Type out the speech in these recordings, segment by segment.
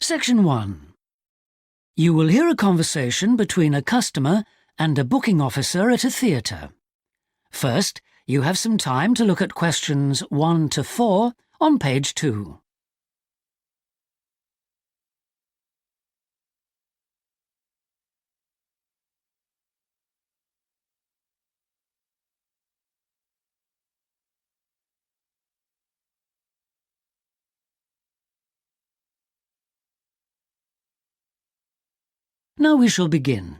Section 1. You will hear a conversation between a customer and a booking officer at a theatre. First, you have some time to look at questions 1 to 4 on page 2. Now we shall begin.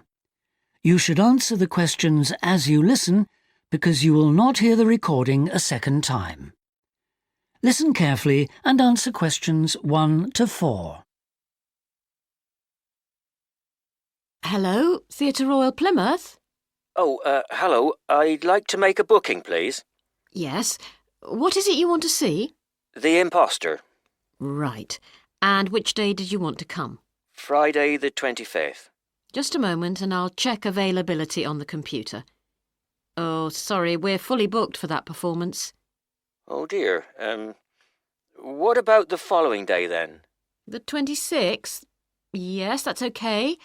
You should answer the questions as you listen, because you will not hear the recording a second time. Listen carefully and answer questions 1 to 4. Hello, Theatre Royal Plymouth? Hello. I'd like to make a booking, please. Yes. What is it you want to see? The Imposter. Right. And which day did you want to come? Friday the 25th. Just a moment and I'll check availability on the computer. Oh, sorry, we're fully booked for that performance. Oh dear. What about the following day then? The 26th? Yes, that's okay.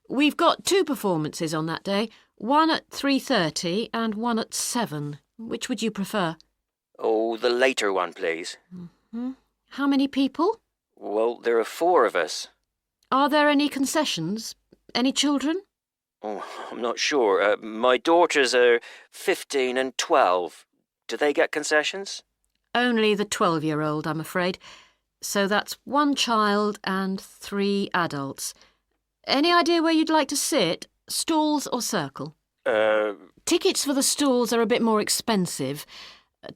We've got 2 performances on that day, one at 3:30 and one at 7. Which would you prefer? Oh, the later one, please. How many people? Well, there are 4 of us. Are there any concessions? Any children? Oh, I'm not sure. My daughters are 15 and 12. Do they get concessions? Only the 12-year-old, I'm afraid. So that's 1 child and 3 adults. Any idea where you'd like to sit? Stalls or circle? Tickets for the stalls are a bit more expensive.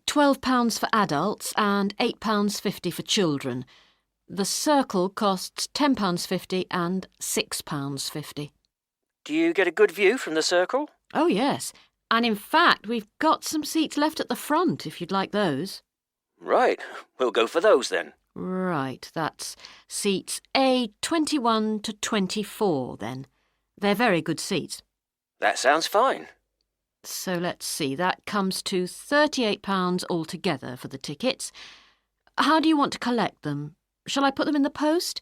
£12 for adults and £8.50 for children. The circle costs £10.50 and £6.50. Do you get a good view from the circle? Oh, yes. And in fact, we've got some seats left at the front, if you'd like those. Right. We'll go for those then. Right, that's seats A21 to 24 then. They're very good seats. That sounds fine. So let's see, that comes to £38 altogether for the tickets. How do you want to collect them? Shall I put them in the post?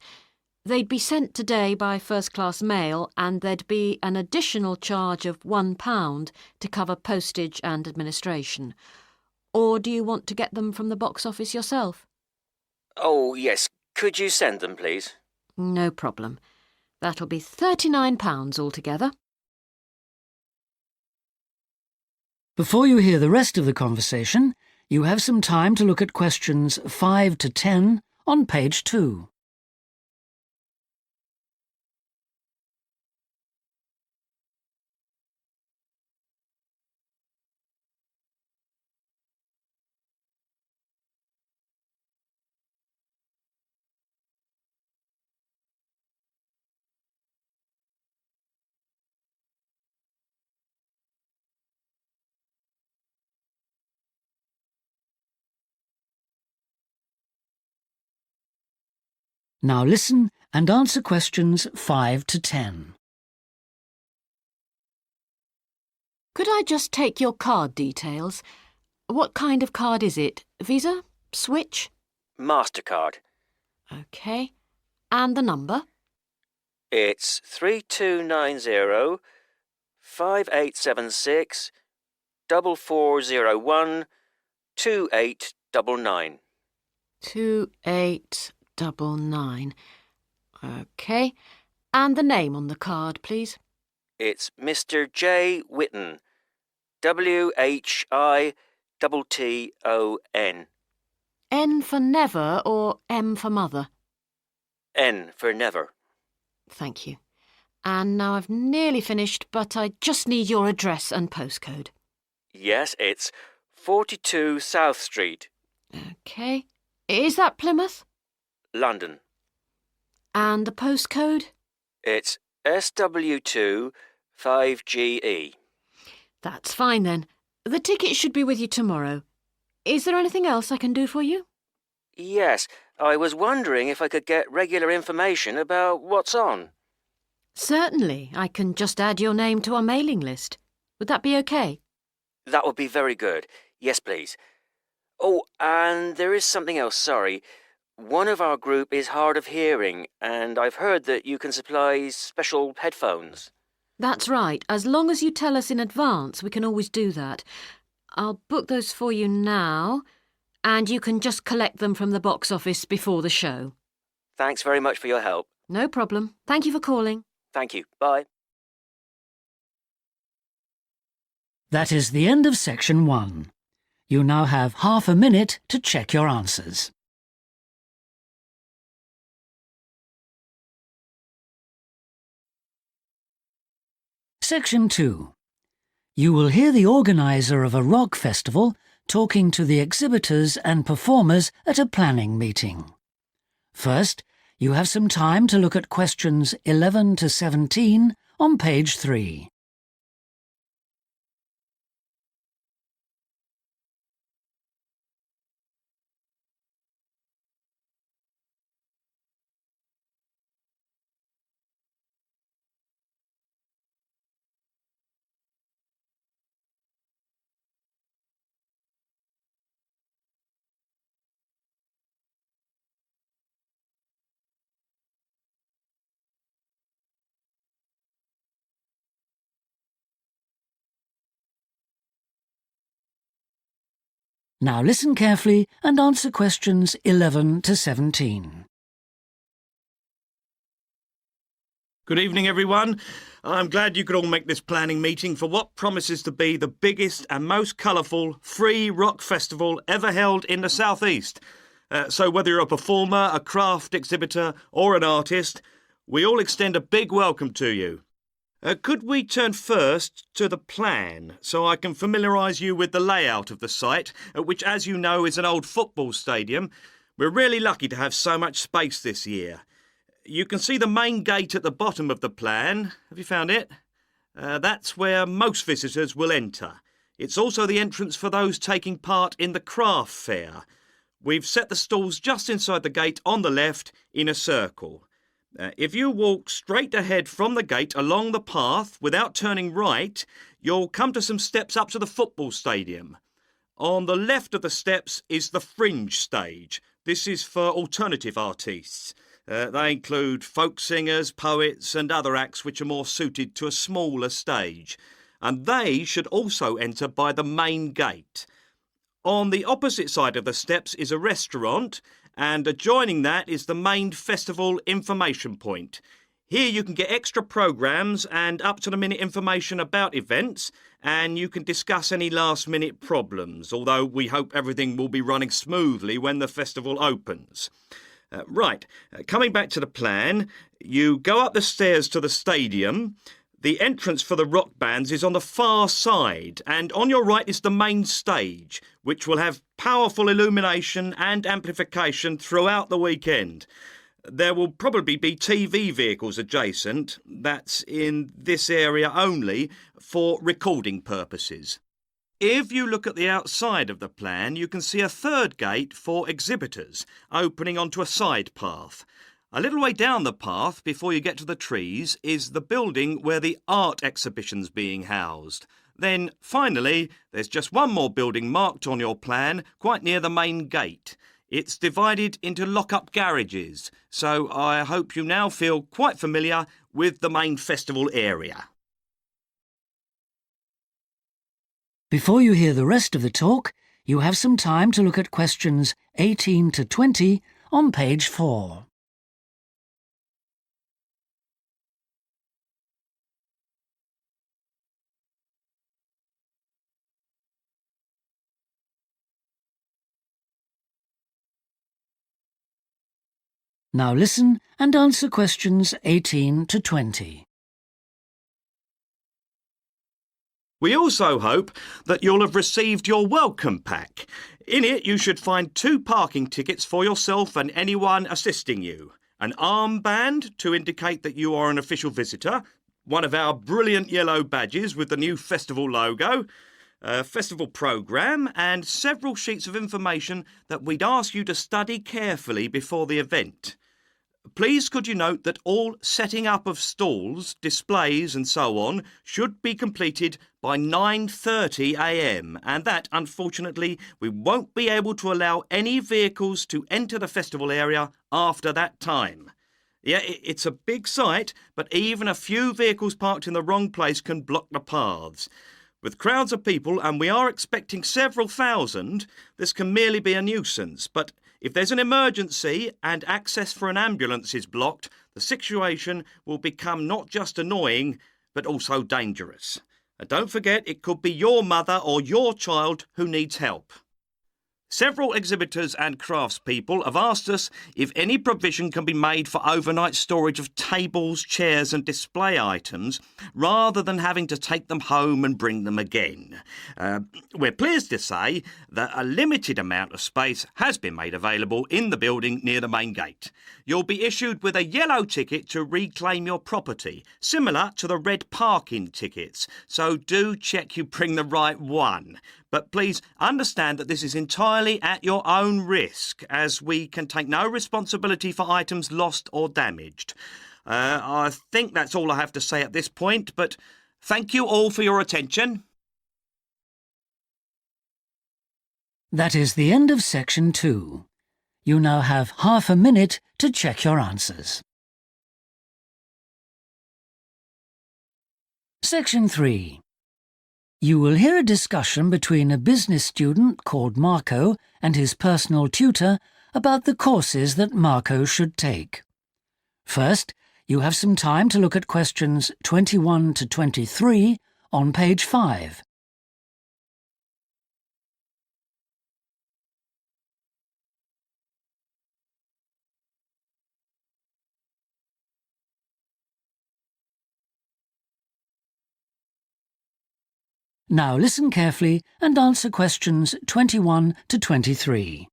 They'd be sent today by first-class mail and there'd be an additional charge of £1 to cover postage and administration. Or do you want to get them from the box office yourself? Oh, yes. Could you send them, please? No problem. That'll be £39 altogether. Before you hear the rest of the conversation, you have some time to look at questions 5 to 10 on page 2. Now listen and answer questions 5 to 10. Could I just take your card details? What kind of card is it? Visa? Switch? MasterCard. OK. And the number? It's 3290 5876 4401 2899. 2899. OK. And the name on the card, please? It's Mr. J. Whitten. WHITTON. N for never or M for mother? N for never. Thank you. And now I've nearly finished, but I just need your address and postcode. Yes, it's 42 South Street. OK. Is that Plymouth? London. And the postcode? It's SW2 5GE. That's fine then. The ticket should be with you tomorrow. Is there anything else I can do for you? Yes, I was wondering if I could get regular information about what's on. Certainly. I can just add your name to our mailing list. Would that be OK? That would be very good. Yes, please. Oh, and there is something else, sorry. One of our group is hard of hearing, and I've heard that you can supply special headphones. That's right. As long as you tell us in advance, we can always do that. I'll book those for you now, and you can just collect them from the box office before the show. Thanks very much for your help. No problem. Thank you for calling. Thank you. Bye. That is the end of section 1. You now have half a minute to check your answers. Section 2. You will hear the organiser of a rock festival talking to the exhibitors and performers at a planning meeting. First, you have some time to look at questions 11 to 17 on page 3. Now listen carefully and answer questions 11 to 17. Good evening, everyone. I'm glad you could all make this planning meeting for what promises to be the biggest and most colourful free rock festival ever held in the South East. So whether you're a performer, a craft exhibitor or an artist, we all extend a big welcome to you. Could we turn first to the plan so I can familiarise you with the layout of the site, which, as you know, is an old football stadium. We're really lucky to have so much space this year. You can see the main gate at the bottom of the plan. Have you found it? That's where most visitors will enter. It's also the entrance for those taking part in the craft fair. We've set the stalls just inside the gate on the left in a circle. If you walk straight ahead from the gate along the path without turning right, you'll come to some steps up to the football stadium. On the left of the steps is the fringe stage. This is for alternative artists. They include folk singers, poets and other acts which are more suited to a smaller stage. And they should also enter by the main gate. On the opposite side of the steps is a restaurant, and adjoining that is the main festival information point. Here you can get extra programmes and up-to-the-minute information about events, and you can discuss any last-minute problems, although we hope everything will be running smoothly when the festival opens. Coming back to the plan, you go up the stairs to the stadium. The entrance for the rock bands is on the far side, and on your right is the main stage, which will have powerful illumination and amplification throughout the weekend. There will probably be TV vehicles adjacent, that's in this area only, for recording purposes. If you look at the outside of the plan, you can see a third gate for exhibitors, opening onto a side path. A little way down the path, before you get to the trees, is the building where the art exhibition's being housed. Then, finally, there's just one more building marked on your plan, quite near the main gate. It's divided into lock-up garages, so I hope you now feel quite familiar with the main festival area. Before you hear the rest of the talk, you have some time to look at questions 18 to 20 on page 4. Now listen and answer questions 18 to 20. We also hope that you'll have received your welcome pack. In it you should find 2 parking tickets for yourself and anyone assisting you, an armband to indicate that you are an official visitor, one of our brilliant yellow badges with the new festival logo, a festival programme and several sheets of information that we'd ask you to study carefully before the event. Please could you note that all setting up of stalls, displays and so on should be completed by 9:30 a.m. and that, unfortunately, we won't be able to allow any vehicles to enter the festival area after that time. Yeah, it's a big site, but even a few vehicles parked in the wrong place can block the paths. With crowds of people, and we are expecting several thousand, this can merely be a nuisance. But if there's an emergency and access for an ambulance is blocked, the situation will become not just annoying, but also dangerous. And don't forget, it could be your mother or your child who needs help. Several exhibitors and craftspeople have asked us if any provision can be made for overnight storage of tables, chairs and display items rather than having to take them home and bring them again. We're pleased to say that a limited amount of space has been made available in the building near the main gate. You'll be issued with a yellow ticket to reclaim your property, similar to the red parking tickets, so do check you bring the right one. But please understand that this is entirely at your own risk, as we can take no responsibility for items lost or damaged. I think that's all I have to say at this point, but thank you all for your attention. That is the end of section 2. You now have half a minute to check your answers. Section 3. You will hear a discussion between a business student called Marco and his personal tutor about the courses that Marco should take. First, you have some time to look at questions 21 to 23 on page 5. Now listen carefully and answer questions 21 to 23.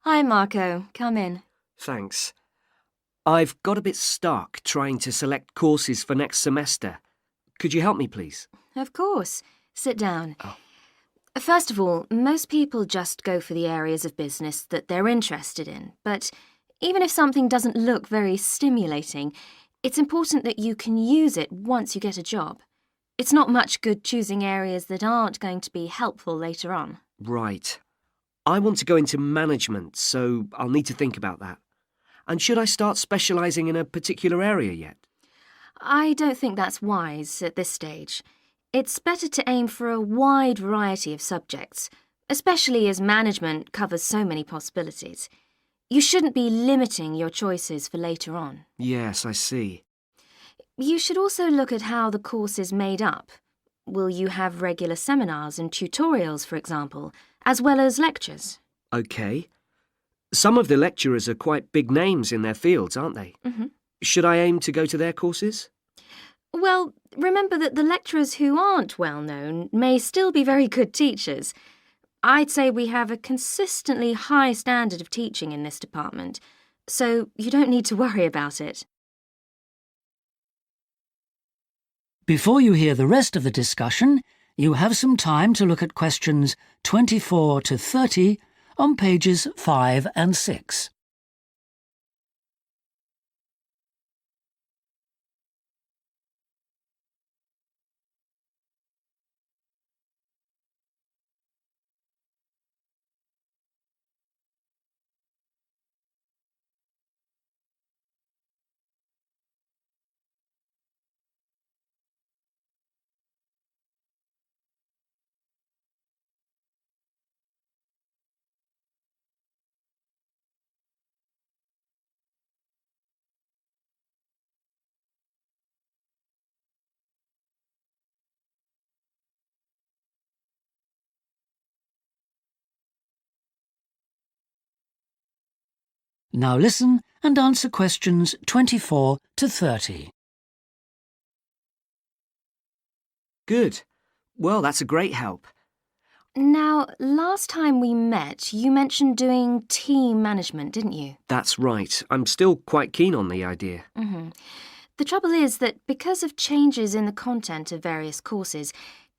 Hi, Marco. Come in. Thanks. I've got a bit stuck trying to select courses for next semester. Could you help me, please? Of course. Sit down. Oh. First of all, most people just go for the areas of business that they're interested in. But even if something doesn't look very stimulating, it's important that you can use it once you get a job. It's not much good choosing areas that aren't going to be helpful later on. Right. I want to go into management, so I'll need to think about that. And should I start specialising in a particular area yet? I don't think that's wise at this stage. It's better to aim for a wide variety of subjects, especially as management covers so many possibilities. You shouldn't be limiting your choices for later on. Yes, I see. You should also look at how the course is made up. Will you have regular seminars and tutorials, for example, as well as lectures? OK. Some of the lecturers are quite big names in their fields, aren't they? Mm-hmm. Should I aim to go to their courses? Well, remember that the lecturers who aren't well known may still be very good teachers. I'd say we have a consistently high standard of teaching in this department, so you don't need to worry about it. Before you hear the rest of the discussion, you have some time to look at questions 24 to 30 on pages 5 and 6. Now listen and answer questions 24 to 30. Good. Well, that's a great help. Now, last time we met, you mentioned doing team management, didn't you? That's right. I'm still quite keen on the idea. The trouble is that because of changes in the content of various courses,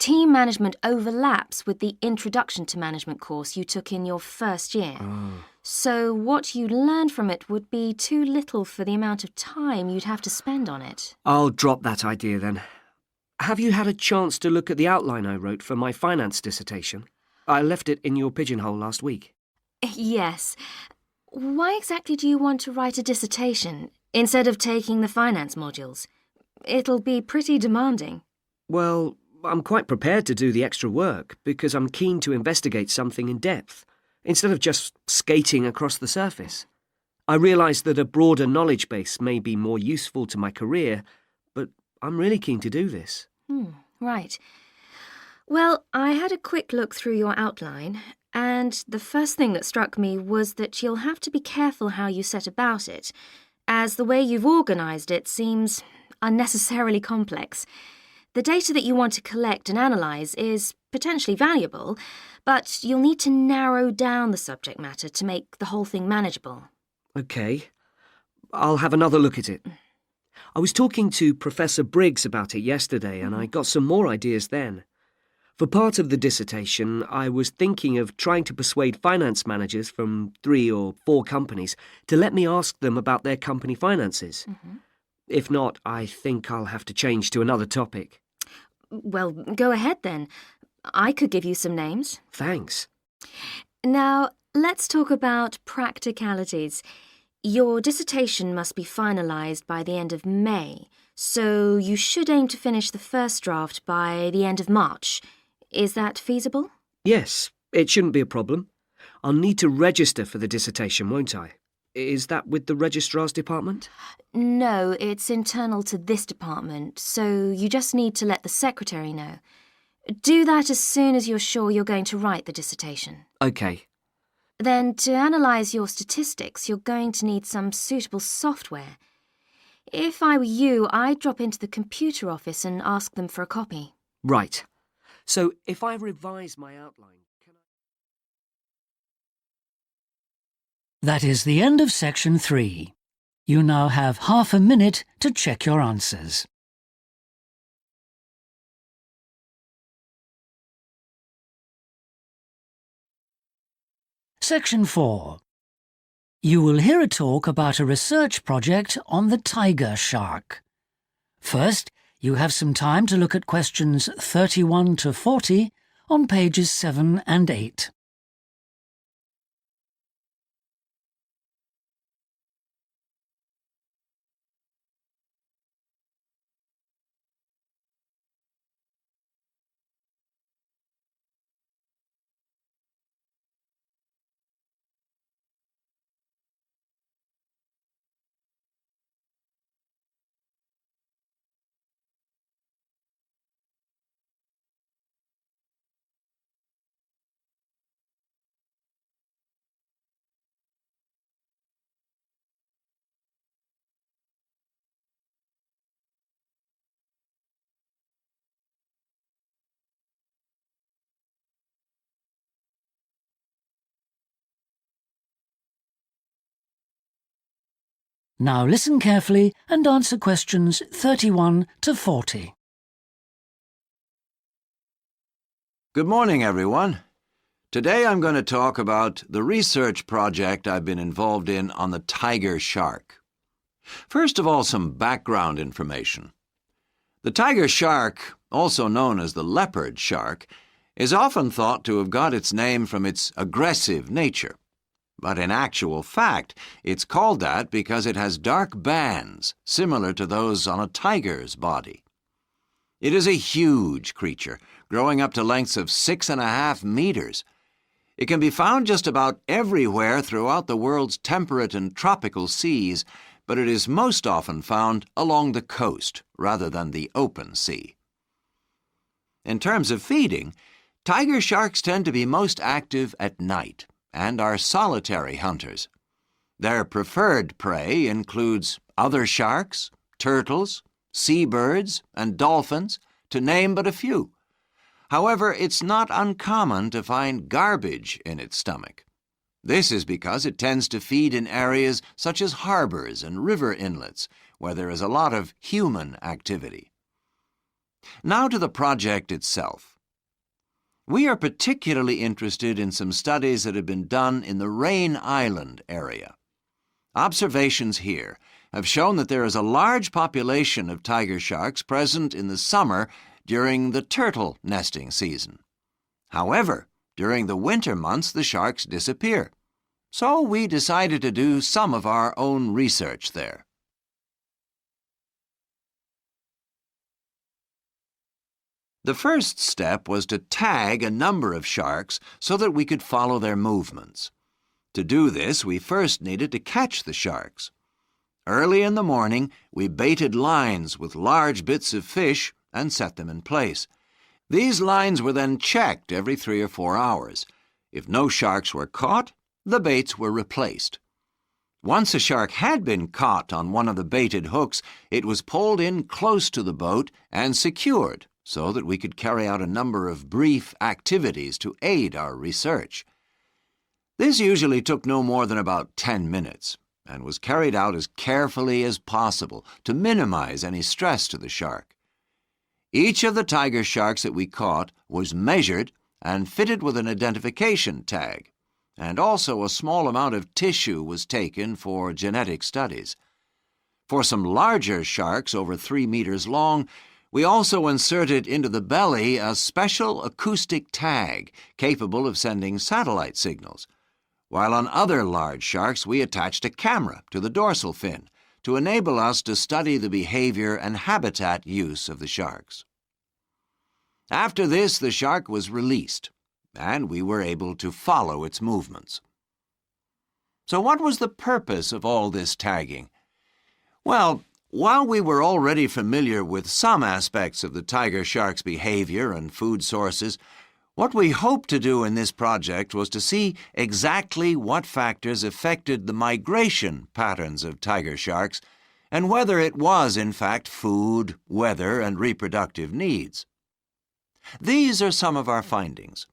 Team management overlaps with the Introduction to Management course you took in your first year. So what you learned from it would be too little for the amount of time you'd have to spend on it. I'll drop that idea then. Have you had a chance to look at the outline I wrote for my finance dissertation? I left it in your pigeonhole last week. Yes. Why exactly do you want to write a dissertation instead of taking the finance modules? It'll be pretty demanding. Well, I'm quite prepared to do the extra work because I'm keen to investigate something in depth, instead of just skating across the surface. I realise that a broader knowledge base may be more useful to my career, but I'm really keen to do this. Right. Well, I had a quick look through your outline, and the first thing that struck me was that you'll have to be careful how you set about it, as the way you've organised it seems unnecessarily complex. The data that you want to collect and analyse is potentially valuable, but you'll need to narrow down the subject matter to make the whole thing manageable. OK. I'll have another look at it. I was talking to Professor Briggs about it yesterday, and I got some more ideas then. For part of the dissertation, I was thinking of trying to persuade finance managers from 3 or 4 companies to let me ask them about their company finances. If not, I think I'll have to change to another topic. Well, go ahead then. I could give you some names. Thanks. Now, let's talk about practicalities. Your dissertation must be finalised by the end of May, so you should aim to finish the first draft by the end of March. Is that feasible? Yes, it shouldn't be a problem. I'll need to register for the dissertation, won't I? Is that with the registrar's department? No, it's internal to this department, so you just need to let the secretary know. Do that as soon as you're sure you're going to write the dissertation. OK. Then, to analyse your statistics, you're going to need some suitable software. If I were you, I'd drop into the computer office and ask them for a copy. Right. So, if I revise my outline, can I... That is the end of section 3. You now have half a minute to check your answers. Section 4. You will hear a talk about a research project on the tiger shark. First, you have some time to look at questions 31 to 40 on pages 7 and 8. Now listen carefully and answer questions 31 to 40. Good morning, everyone. Today I'm going to talk about the research project I've been involved in on the tiger shark. First of all, some background information. The tiger shark, also known as the leopard shark, is often thought to have got its name from its aggressive nature. But in actual fact, it's called that because it has dark bands similar to those on a tiger's body. It is a huge creature, growing up to lengths of 6.5 meters. It can be found just about everywhere throughout the world's temperate and tropical seas, but it is most often found along the coast rather than the open sea. In terms of feeding, tiger sharks tend to be most active at night and are solitary hunters. Their preferred prey includes other sharks, turtles, seabirds, and dolphins, to name but a few. However, it's not uncommon to find garbage in its stomach. This is because it tends to feed in areas such as harbors and river inlets, where there is a lot of human activity. Now to the project itself. We are particularly interested in some studies that have been done in the Rain Island area. Observations here have shown that there is a large population of tiger sharks present in the summer during the turtle nesting season. However, during the winter months, the sharks disappear. So we decided to do some of our own research there. The first step was to tag a number of sharks so that we could follow their movements. To do this, we first needed to catch the sharks. Early in the morning, we baited lines with large bits of fish and set them in place. These lines were then checked every 3 or 4 hours. If no sharks were caught, the baits were replaced. Once a shark had been caught on one of the baited hooks, it was pulled in close to the boat and secured so that we could carry out a number of brief activities to aid our research. This usually took no more than about 10 minutes and was carried out as carefully as possible to minimize any stress to the shark. Each of the tiger sharks that we caught was measured and fitted with an identification tag, and also a small amount of tissue was taken for genetic studies. For some larger sharks over 3 meters long, we also inserted into the belly a special acoustic tag capable of sending satellite signals, while on other large sharks we attached a camera to the dorsal fin to enable us to study the behavior and habitat use of the sharks. After this, the shark was released, and we were able to follow its movements. So what was the purpose of all this tagging? Well, while we were already familiar with some aspects of the tiger shark's behavior and food sources, what we hoped to do in this project was to see exactly what factors affected the migration patterns of tiger sharks and whether it was, in fact, food, weather, and reproductive needs. These are some of our findings.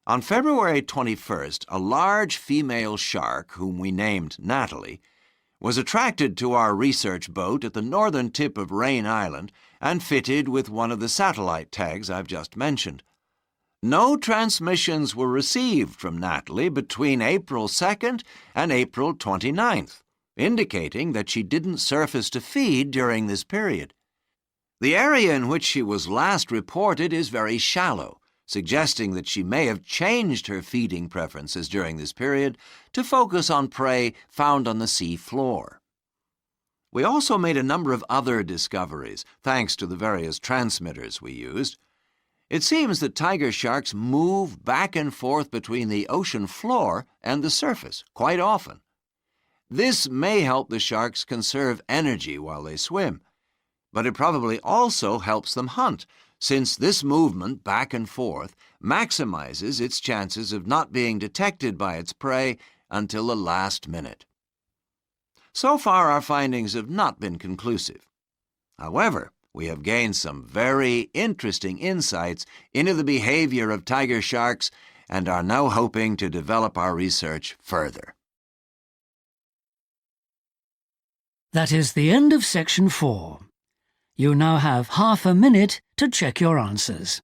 On February 21st, a large female shark, whom we named Natalie, was attracted to our research boat at the northern tip of Rain Island and fitted with one of the satellite tags I've just mentioned. No transmissions were received from Natalie between April 2nd and April 29th, indicating that she didn't surface to feed during this period. The area in which she was last reported is very shallow, suggesting that she may have changed her feeding preferences during this period to focus on prey found on the sea floor. We also made a number of other discoveries, thanks to the various transmitters we used. It seems that tiger sharks move back and forth between the ocean floor and the surface quite often. This may help the sharks conserve energy while they swim, but it probably also helps them hunt, since this movement back and forth maximizes its chances of not being detected by its prey until the last minute. So far, our findings have not been conclusive. However, we have gained some very interesting insights into the behavior of tiger sharks and are now hoping to develop our research further. That is the end of section 4. You now have half a minute to check your answers.